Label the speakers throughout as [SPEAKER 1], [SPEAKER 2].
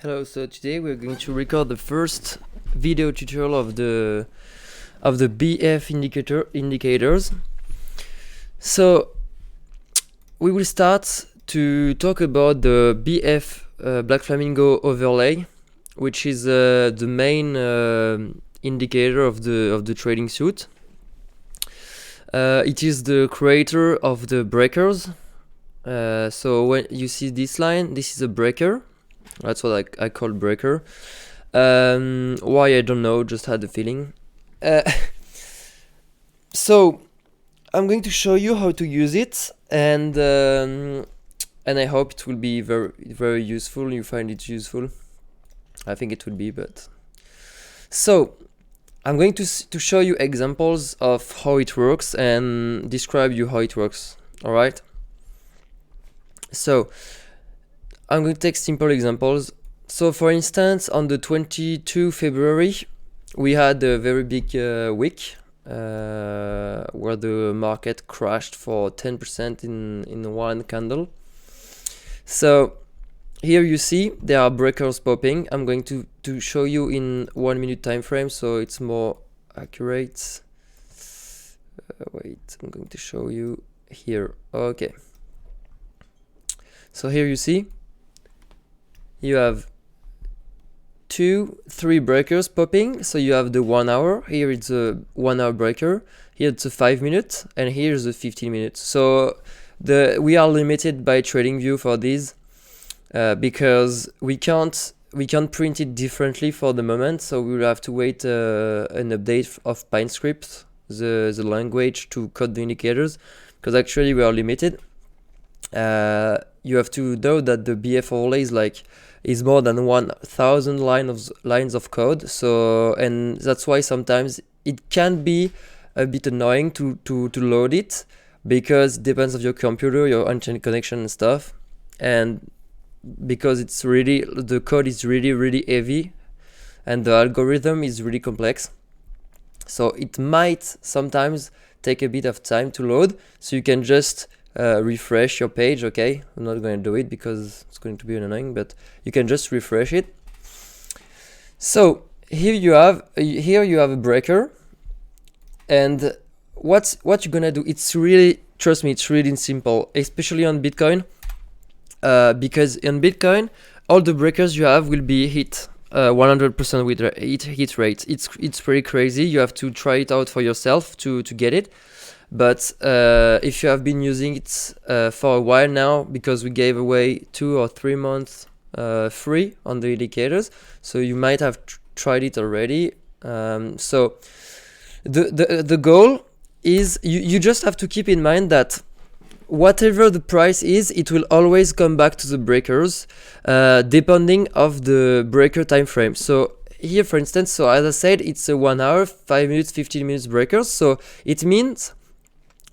[SPEAKER 1] Hello, so today we're going to record the first video tutorial of the BF indicators. So we will start to talk about the BF Black Flamingo overlay, which is the main indicator of the trading suite. It is the creator of the breakers. So when you see this line, this is a breaker. That's what I call breaker. Why, I don't know, just had the feeling. So I'm going to show you how to use it, and I hope it will be very useful. You find it useful. I think it will be, but so I'm going to show you examples of how it works and describe you how it works. All right. So I'm going to take simple examples. So for instance, on the 22 February, we had a very big week where the market crashed for 10% in one candle. So here you see there are breakers popping. I'm going to show you in 1 minute time frame, so it's more accurate. Wait, I'm going to show you here. Okay. So here you see you have 2-3 breakers popping. So you have the 1 hour. Here it's a 1 hour breaker. Here it's a 5 minute, and here's a 15 minutes. So we are limited by TradingView for these because we can't print it differently for the moment. So we will have to wait an update of PineScript, the language to code the indicators, because actually we are limited. You have to know that the BF overlay is more than 1,000 lines of code. So, and that's why sometimes it can be a bit annoying to load it, because it depends on your computer, your internet connection and stuff, and because it's really, the code is really heavy and the algorithm is really complex. So it might sometimes take a bit of time to load. So you can just refresh your page. Okay, I'm not going to do it because it's going to be annoying, but you can just refresh it. So here you have a breaker, and what you're gonna do, it's really, trust me, it's really simple, especially on Bitcoin, because in Bitcoin all the breakers you have will be hit 100% with hit rate. It's pretty crazy. You have to try it out for yourself to get it. But if you have been using it for a while now, because we gave away 2 or 3 months free on the indicators, so you might have tried it already. So the goal is you just have to keep in mind that whatever the price is, it will always come back to the breakers, depending of the breaker time frame. So here, for instance, so as I said, it's a 1 hour, 5 minutes, 15 minutes breakers. So it means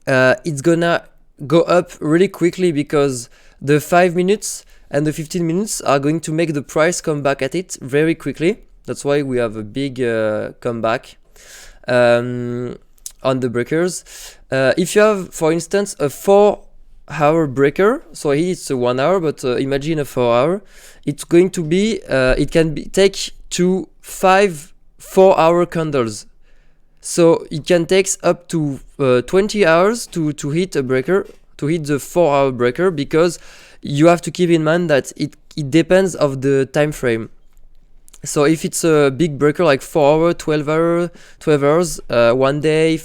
[SPEAKER 1] it's gonna go up really quickly, because the 5 minutes and the 15 minutes are going to make the price come back at it very quickly. That's why we have a big comeback on the breakers. If you have, for instance, a 4-hour breaker, so here it's a 1 hour, but imagine a 4 hour, it's going to be it can take to 5 4-hour candles. So it can take up to 20 hours to hit a breaker, to hit the 4-hour breaker, because you have to keep in mind that it depends of the time frame. So if it's a big breaker like 4 hour, 12 hours, 1 day,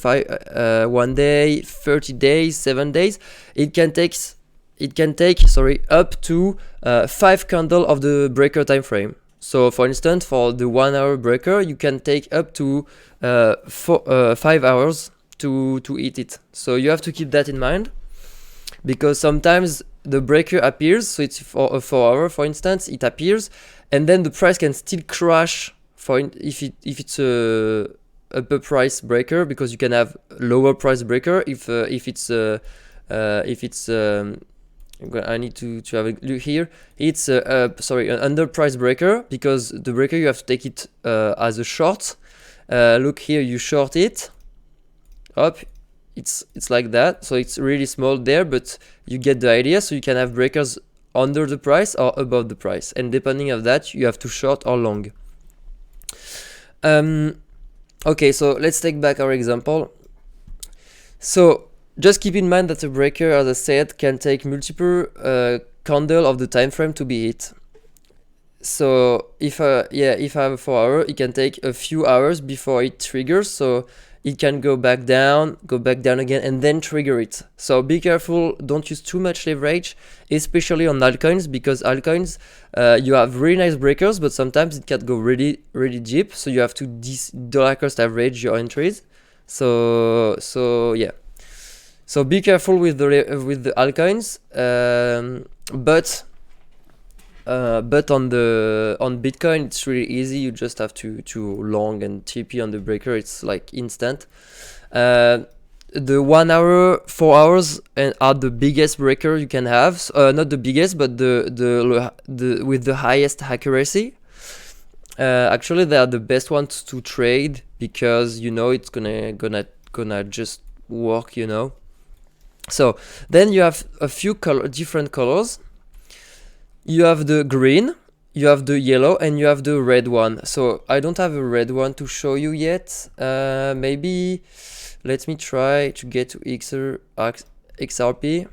[SPEAKER 1] 30 days, 7 days, it can take up to 5 candle of the breaker time frame. So for instance, for the 1 hour breaker, you can take up to 5 hours to eat it. So you have to keep that in mind, because sometimes the breaker appears, so it's for a 4 hour, for instance, it appears, and then the price can still crash if it's a upper price breaker, because you can have lower price breaker if it's I need to have a look here. It's an underpriced breaker, because the breaker you have to take it as a short. Look here, you short it up, it's like that. So it's really small there, but you get the idea. So you can have breakers under the price or above the price, and depending on that you have to short or long. Okay, so let's take back our example. So just keep in mind that a breaker, as I said, can take multiple candle of the time frame to be hit. So if I have a 4 hour, it can take a few hours before it triggers, so it can go back down again, and then trigger it. So be careful, don't use too much leverage, especially on altcoins, because altcoins, you have really nice breakers, but sometimes it can go really deep, so you have to dollar cost average your entries. So yeah, so be careful with the altcoins, but on Bitcoin it's really easy. You just have to long and TP on the breaker. It's like instant. The 1 hour, 4 hours are the biggest breaker you can have. Not the biggest, but the with the highest accuracy. Actually, they are the best ones to trade, because you know it's gonna just work. You know. So then you have a few different colors. You have the green, you have the yellow, and you have the red one. So I don't have a red one to show you yet. Maybe let me try to get to XRP.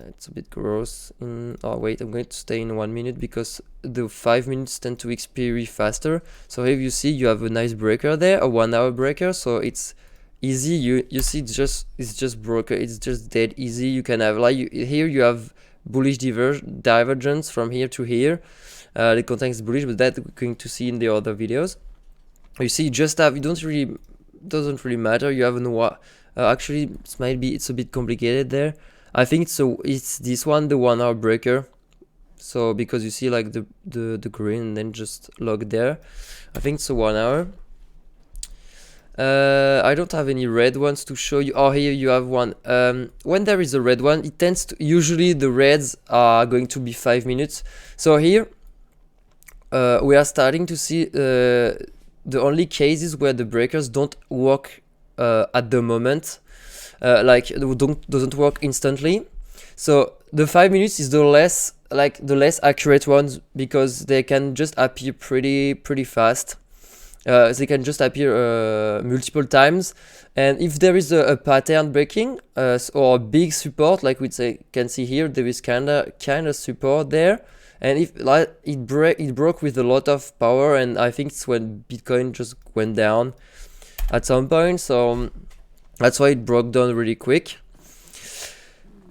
[SPEAKER 1] It's a bit gross. Oh wait, I'm going to stay in 1 minute, because the 5 minutes tend to expire faster. So here you see you have a nice breaker there, a 1 hour breaker. So it's easy. You see it's just broker. It's just dead easy. You can have here you have bullish divergence from here to here. The context is bullish, but that we're going to see in the other videos. You see, doesn't really matter. You have actually it's a bit complicated there. I think it's this one, the 1 hour breaker. So because you see like the green and then just log there. I think it's a 1 hour. I don't have any red ones to show you. Oh, here you have one. When there is a red one, it tends to, usually the reds are going to be 5 minutes. So here we are starting to see the only cases where the breakers don't work at the moment, doesn't work instantly. So the 5 minutes is the less accurate ones, because they can just appear pretty fast. They can just appear multiple times, and if there is a pattern breaking or a big support, like we can see here, there is kind of support there, and if it broke with a lot of power, and I think it's when Bitcoin just went down at some point, so that's why it broke down really quick.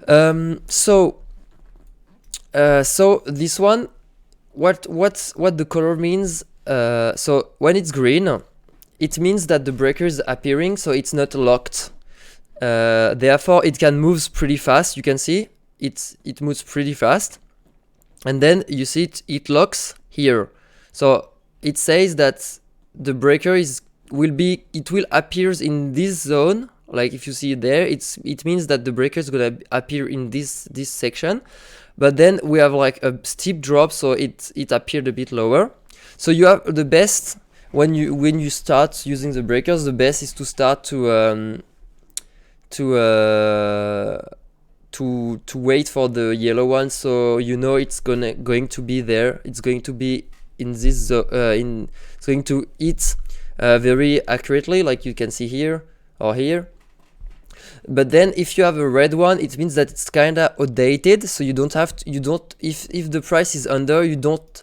[SPEAKER 1] So this one, what the color means. So when it's green, it means that the breaker is appearing, so it's not locked. Therefore, it can move pretty fast. You can see it moves pretty fast, and then you see it locks here. So it says that the breaker will appear in this zone. Like if you see it there, it means that the breaker is gonna appear in this section. But then we have like a steep drop, so it appeared a bit lower. So you have the best when you start using the breakers. The best is to start to wait for the yellow one, so you know it's going to be there. It's going to be in this it's going to hit very accurately, like you can see here or here. But then if you have a red one, it means that it's kind of outdated, so if the price is under, you don't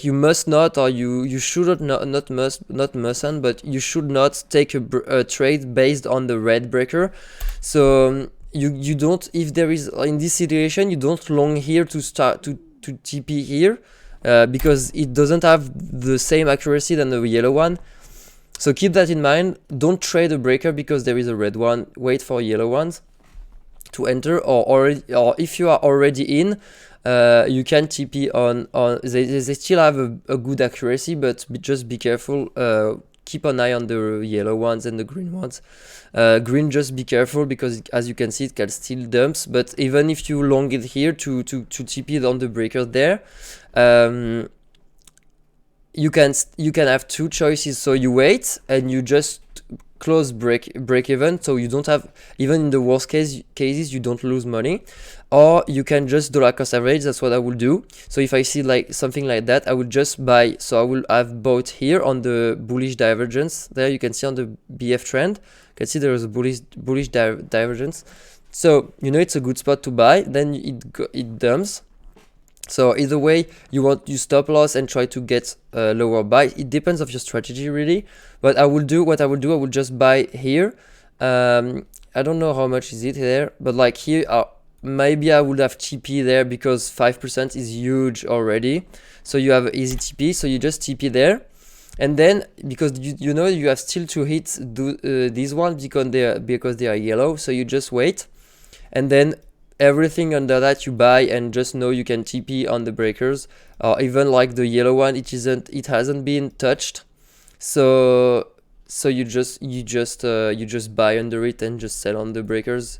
[SPEAKER 1] you must not, or you should not mustn't, but you should not take a trade based on the red breaker. So you don't, if there is in this situation, you don't long here to start to TP here, because it doesn't have the same accuracy than the yellow one. So keep that in mind. Don't trade a breaker because there is a red one. Wait for yellow ones to enter, or if you are already in, you can TP on they still have a good accuracy, but just be careful. Keep an eye on the yellow ones and the green ones. Green, just be careful, because as you can see, it can still dumps. But even if you long it here to TP it on the breaker there, you can have two choices. So you wait and you just close break even, so you don't have, even in the worst cases you don't lose money. Or you can just dollar cost average. That's what I will do. So if I see like something like that, I will just buy. So I will have bought here on the bullish divergence. There you can see on the BF trend, you can see there is a bullish divergence. So you know it's a good spot to buy. Then it dumps. So either way, you stop loss and try to get a lower buy. It depends of your strategy really. But I will just buy here. I don't know how much is it there, but like here, maybe I would have TP there because 5% is huge already. So you have easy TP, so you just TP there. And then because you know you have still to hit these ones because they are yellow, so you just wait. And then everything under that you buy, and just know you can TP on the breakers, or even like the yellow one, it hasn't been touched. So you just buy under it and just sell on the breakers.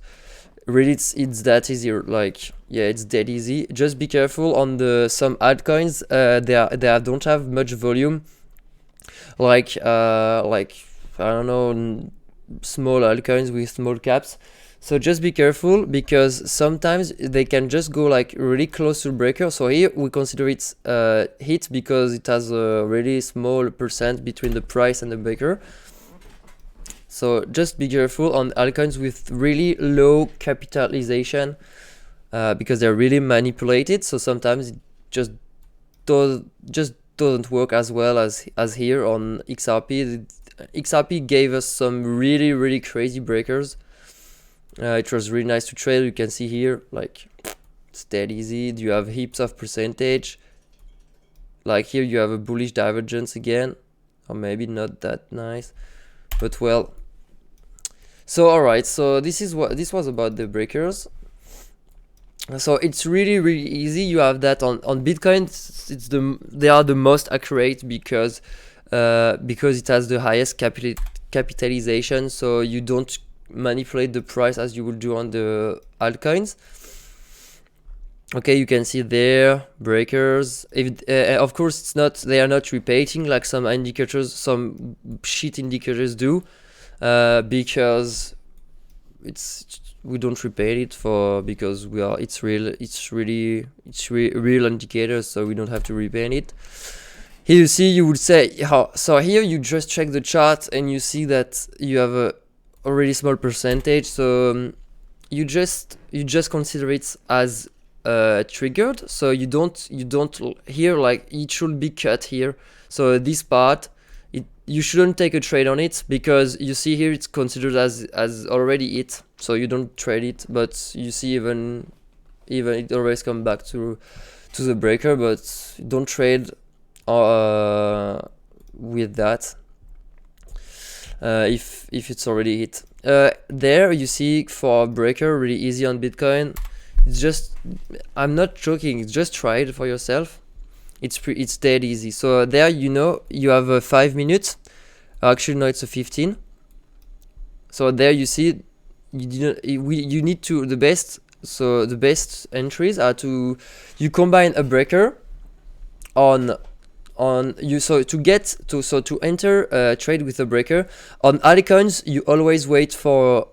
[SPEAKER 1] Really, it's that easy. Like, yeah, it's dead easy. Just be careful on some altcoins. They don't have much volume. Like I don't know, small altcoins with small caps. So just be careful, because sometimes they can just go like really close to the breaker. So here we consider it hit because it has a really small percent between the price and the breaker. So just be careful on altcoins with really low capitalization, because they're really manipulated. So sometimes it just doesn't work as well as here on XRP. XRP gave us some really crazy breakers. It was really nice to trade. You can see here, like, it's dead easy. You have heaps of percentage. Like here you have a bullish divergence again, or maybe not that nice, but well. So alright, so this was about the breakers. So it's really easy. You have that on Bitcoin. They are the most accurate because it has the highest capitalization. So you don't manipulate the price as you would do on the altcoins. Okay, you can see there breakers. Of course, they are not repeating like some indicators, some shit indicators do, because we don't repeat it because it's real indicators, so we don't have to repeat it. Here you see, you would say so here you just check the chart and you see that you have a already small percentage, so you just consider it as triggered. So you don't here, like, it should be cut here. So this part, you shouldn't take a trade on it, because you see here it's considered as already it, so you don't trade it. But you see even it always comes back to the breaker, but don't trade with that. If it's already hit. There you see for a breaker, really easy on Bitcoin. It's just, I'm not joking, just try it for yourself. It's dead easy. So there, you know, you have a 5 minutes. Actually no, it's a 15. So there you see, you need to, the best entries are you combine a breaker to enter a trade with a breaker. On altcoins, you always wait for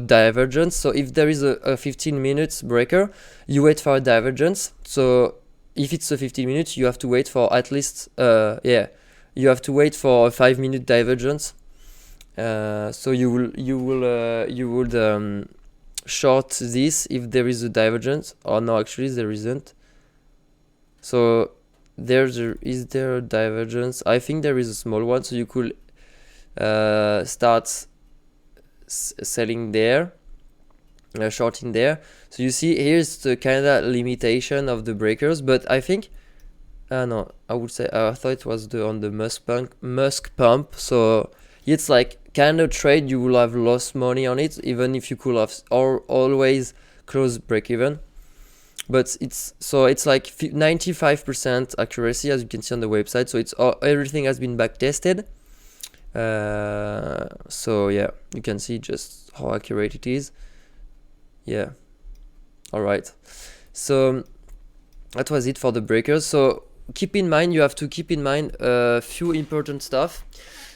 [SPEAKER 1] divergence. So if there is a 15 minutes breaker, you wait for a divergence. So if it's a 15 minutes, you have to wait for at least you have to wait for a 5 minute divergence. So you would short this if there is a divergence, or no, actually there isn't. So is there a divergence? I think there is a small one, so you could start selling there, shorting there. So you see here's the kind of limitation of the breakers, but I think no, I would say I thought it was on the Musk pump. So it's like kind of trade you will have lost money on it, even if you could have always close break even. But it's like 95% accuracy, as you can see on the website. So everything has been back tested. So yeah, you can see just how accurate it is. Yeah. All right. So that was it for the breakers. So you have to keep in mind a few important stuff.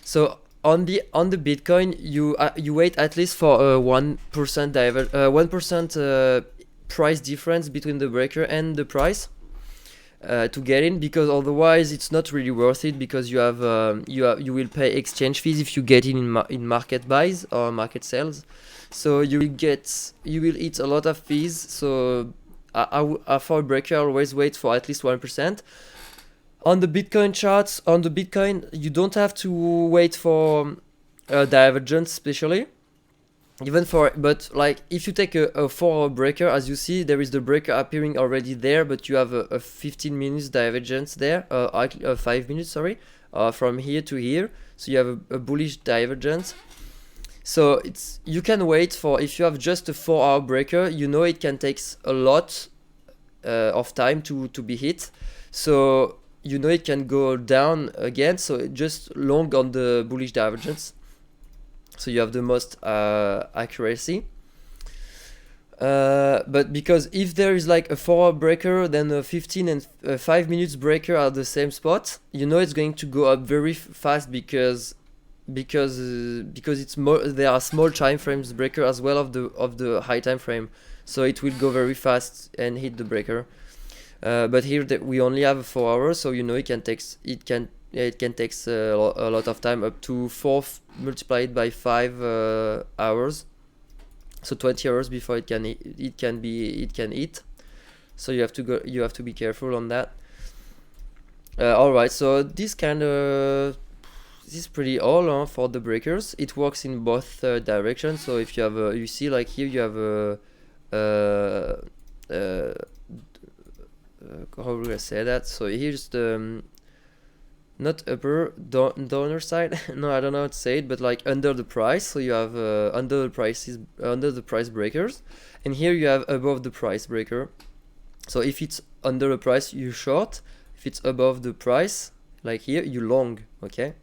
[SPEAKER 1] So on the Bitcoin, you wait at least for a 1% price difference between the breaker and the price to get in, because otherwise it's not really worth it, because you will pay exchange fees if you get in market buys or market sales. So you will eat a lot of fees. So for a breaker, I always wait for at least 1%. On the Bitcoin charts, on the Bitcoin, you don't have to wait for divergence, especially. But like if you take a 4-hour breaker, as you see, there is the breaker appearing already there, but you have a 15 minutes divergence there, 5 minutes, sorry, from here to here. So you have a bullish divergence. So you can wait for, if you have just a 4-hour breaker, it can take a lot of time to be hit. So it can go down again. So just long on the bullish divergence. So you have the most accuracy. But because if there is like a 4-hour breaker, then a 15 and 5 minutes breaker are the same spot, it's going to go up very fast because it's more, there are small time frames breaker as well of the high time frame, so it will go very fast and hit the breaker. But here we only have 4 hours, so it can take a lot of time, up to 4 multiplied by 5 hours, so 20 hours before it can eat. So you have to be careful on that. All right, so this is pretty all for the breakers. It works in both directions. So if you have you see like here you have how do I say that? So here's the not upper donor side. No, I don't know how to say it, but like under the price. So you have under the price breakers, and here you have above the price breaker. So if it's under the price, you short. If it's above the price, like here, you long. Okay.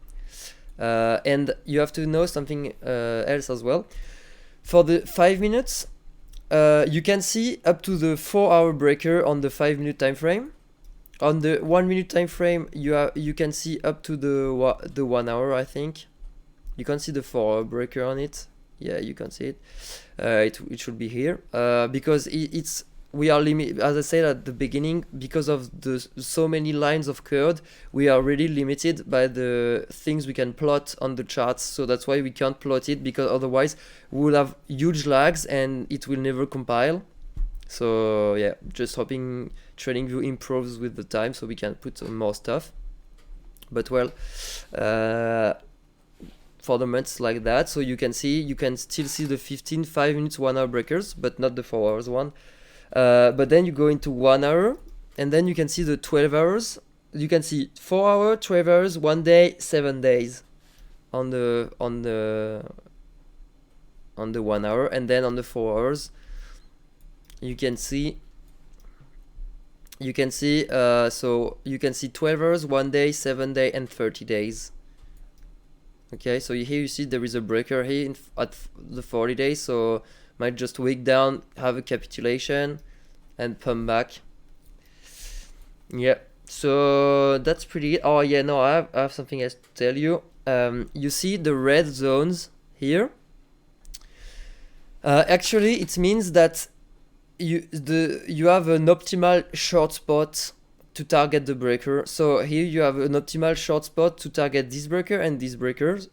[SPEAKER 1] And you have to know something else as well. For the 5 minutes, you can see up to the 4-hour breaker on the 5-minute time frame. On the 1-minute time frame, you can see up to the 1 hour. I think you can see the 4-hour breaker on it. Yeah, you can see it. It should be here because we are limited, as I said at the beginning, because of so many lines of code. We are really limited by the things we can plot on the charts. So that's why we can't plot it, because otherwise we will have huge lags and it will never compile. So yeah, just hoping TradingView improves with the time so we can put more stuff. But well, for the months like that, so you can still see the 15, 5 minutes, 1 hour breakers, but not the 4 hours one. But then you go into 1 hour, and then you can see the 12 hours. You can see 4 hour, 12 hours, 1 day, 7 days on the 1 hour, and then on the 4 hours you can see so you can see 12 hours, 1 day, 7 day, and 30 days. Okay, so here you see there is a breaker here at the 40 days, so might just wick down, have a capitulation, and pump back. Yeah, so that's pretty it. Oh yeah, no, I have something else to tell you. You see the red zones here. Actually, it means that you have an optimal short spot to target the breaker. So here you have an optimal short spot to target this breaker and these breakers.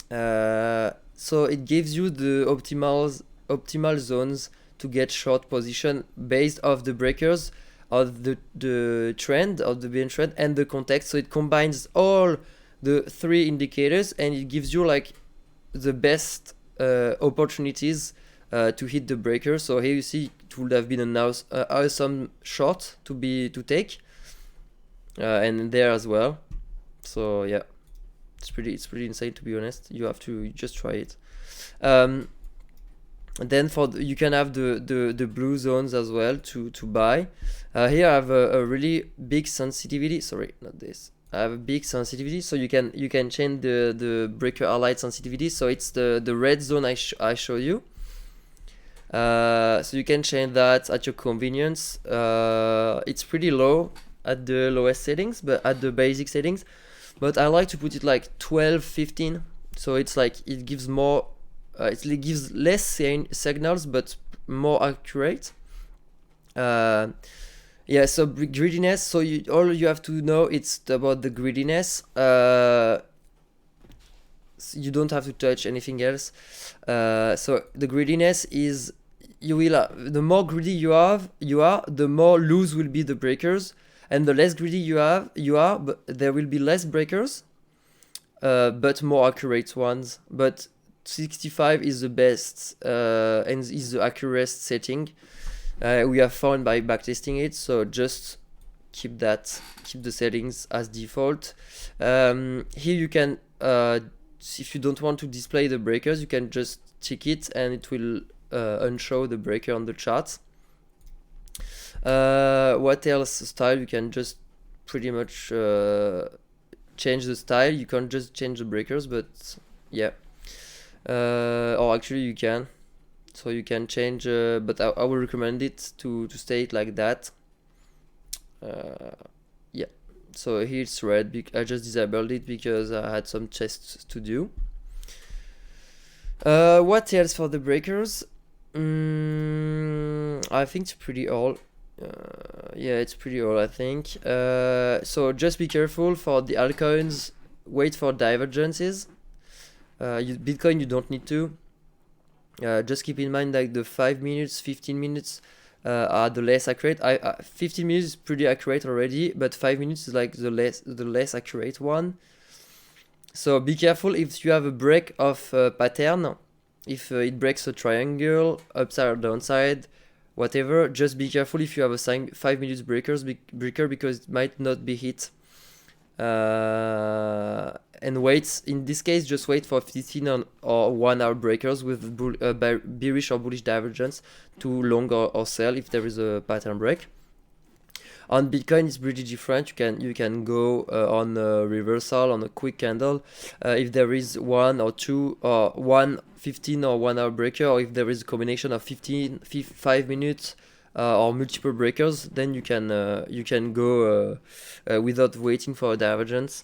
[SPEAKER 1] So it gives you the optimal zones to get short position based off the breakers of the trend of the BN trend and the context. So it combines all the 3 indicators and it gives you like the best opportunities to hit the breaker. So here you see it would have been an awesome short to take, and there as well. So yeah, it's pretty insane, to be honest. You just try it. Then you can have the blue zones as well to buy. Here I have a really big sensitivity. Sorry, not this. I have a big sensitivity, so you can change the breaker highlight sensitivity. So it's the red zone I show you. So you can change that at your convenience. It's pretty low at the lowest settings, but at the basic settings, but I like to put it like 12, 15. So it's like it gives more, it gives less signals but more accurate. Yeah, so greediness. So all you have to know it's about the greediness. You don't have to touch anything else. So the greediness is you will the more greedy you are, the more loose will be the breakers, and the less greedy you are, but there will be less breakers, but more accurate ones. But 65 is the best and is the accurate setting. We have found by backtesting it, so just keep the settings as default. Here you can, if you don't want to display the breakers, you can just tick it and it will unshow the breaker on the chart. What else? Style, you can just pretty much change the style. You can't just change the breakers, but yeah, or actually you can. So you can change, but I will recommend it to stay it like that. Yeah, so here it's red. I just disabled it because I had some tests to do. What else for the breakers? I think it's pretty all. Yeah, it's pretty all, I think. So just be careful for the altcoins. Wait for divergences. Bitcoin, you don't need to. Just keep in mind that the 5 minutes, 15 minutes are the less accurate. 15 minutes is pretty accurate already, but 5 minutes is like the less accurate one. So be careful if you have a break of pattern, if it breaks a triangle, upside or downside, whatever. Just be careful if you have a 5 minutes breaker because it might not be hit. And wait, in this case, just wait for 15 or 1 hour breakers with bearish or bullish divergence to long or sell if there is a pattern break. On Bitcoin, it's pretty different. You can go on a reversal, on a quick candle. If there is 1 or 2 or 1 15 or 1 hour breaker, or if there is a combination of 5 minutes or multiple breakers, then you can go without waiting for a divergence.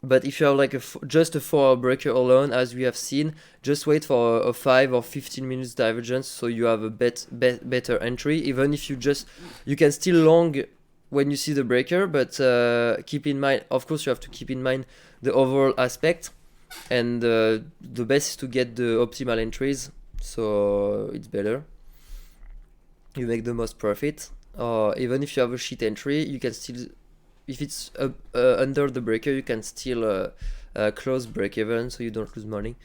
[SPEAKER 1] But if you have like just a 4 hour breaker alone, as we have seen, just wait for a 5 or 15 minutes divergence, so you have a better entry. Even if you can still long when you see the breaker, but keep in mind, of course, you have to keep in mind the overall aspect, and the best is to get the optimal entries, so it's better. You make the most profit. Even if you have a shit entry, you can still, if it's under the breaker, you can still close break even, so you don't lose money.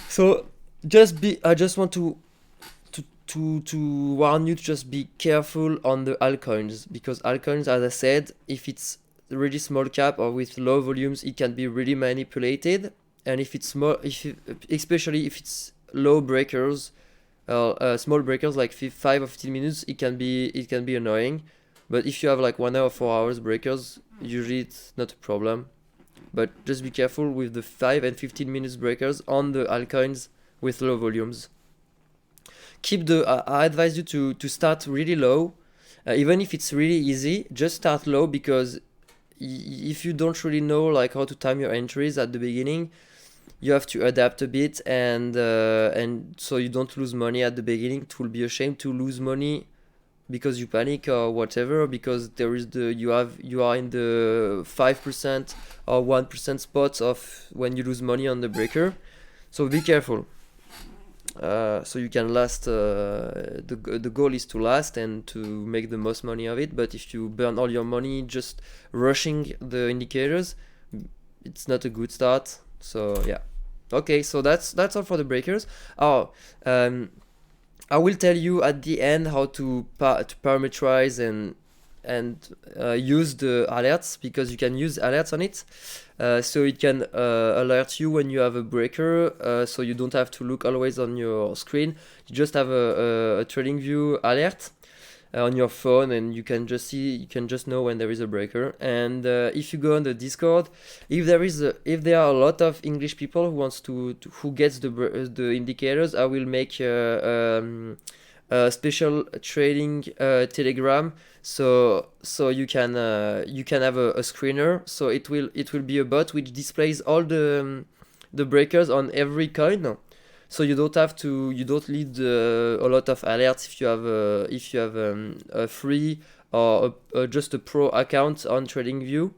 [SPEAKER 1] So I just want to warn you to just be careful on the altcoins, because altcoins, as I said, if it's really small cap or with low volumes, it can be really manipulated. And if it's especially if it's low breakers, small breakers like 5 or 15 minutes, it can be annoying. But if you have like 1 hour, 4 hours breakers, usually it's not a problem. But just be careful with the 5 and 15 minutes breakers on the altcoins with low volumes. I advise you to start really low. Even if it's really easy, just start low, because if you don't really know like how to time your entries at the beginning, you have to adapt a bit, and so you don't lose money at the beginning. It will be a shame to lose money because you panic or whatever, because there is you are in the 5% or 1% spots of when you lose money on the breaker. So be careful. So you can last. The goal is to last and to make the most money of it. But if you burn all your money just rushing the indicators, it's not a good start. So yeah. Okay, so that's all for the breakers. I will tell you at the end how to parameterize and use the alerts, because you can use alerts on it. So it can alert you when you have a breaker, so you don't have to look always on your screen. You just have a trading view alert on your phone, and you can just know when there is a breaker. And if you go on the Discord, if there are a lot of English people who gets the indicators, I will make a special trading Telegram, so you can have a screener. So it will be a bot which displays all the breakers on every coin. So you don't need a lot of alerts if you have a free or just a pro account on TradingView.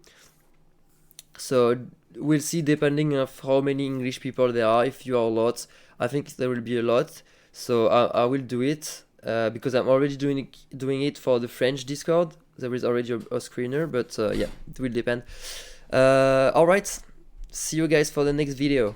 [SPEAKER 1] So we'll see, depending of how many English people there are. If you are a lot, I think there will be a lot. So I will do it because I'm already doing it for the French Discord. There is already a screener, but yeah, it will depend. All right, see you guys for the next video.